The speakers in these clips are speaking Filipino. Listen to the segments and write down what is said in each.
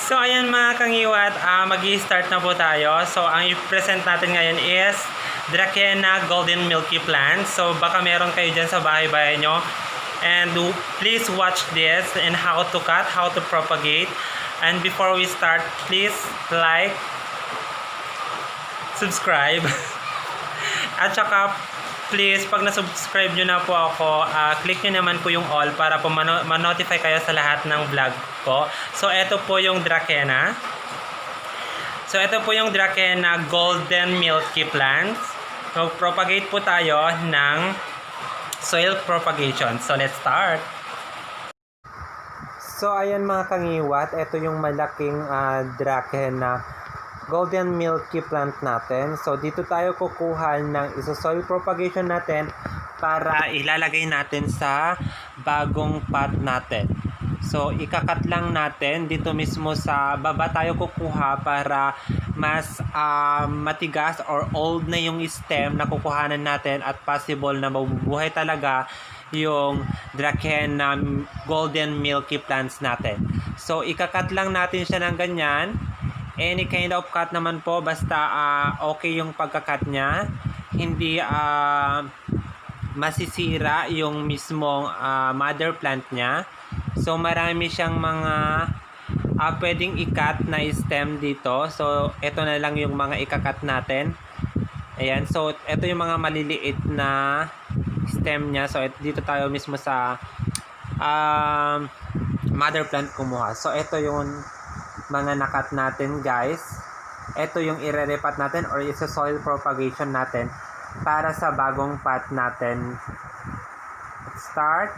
So ayan mga kangiwat, mag-i-start na po tayo. So ang i-present natin ngayon is Dracaena Golden Milky plant. So baka meron kayo dyan sa bahay-bahay nyo. And please watch this and how to cut, how to propagate. And before we start, please like, subscribe. At saka please, pag na-subscribe nyo na po ako, click nyo naman po yung all para po ma-notify kayo sa lahat ng vlog ko. So, ito po yung Dracaena. So, ito po yung Dracaena Golden Milky plants. So, propagate po tayo ng soil propagation. So, let's start. So, ayan mga kangiwat, ito yung malaking Dracaena Golden Milky plant natin. So, dito tayo kukuha ng soil propagation natin para ilalagay natin sa bagong pot natin. So, ikakat lang natin dito mismo sa baba tayo kukuha para mas matigas or old na yung stem na kukuhanan natin at possible na mabubuhay talaga yung Dracaena Golden Milky plants natin. So, ikakat lang natin siya ng ganyan. Any kind of cut naman po, basta okay yung pagkakat niya. Hindi masisira yung mismong mother plant niya. So, marami siyang mga pwedeng i-cut na stem dito. So, ito na lang yung mga ikakat natin. Ayan. So, ito yung mga maliliit na stem niya. So, dito tayo mismo sa mother plant kumuha. So, ito yung mga nakat natin, guys. Ito yung ire-repat natin or isa soil propagation natin para sa bagong pot natin. Let's start.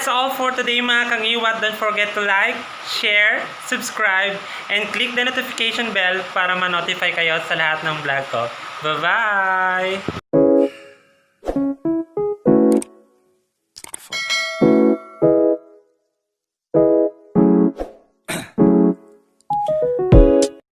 That's all for today mga Kangiwat. Don't forget to like, share, subscribe, and click the notification bell para ma-notify kayo sa lahat ng vlog ko. Bye-bye!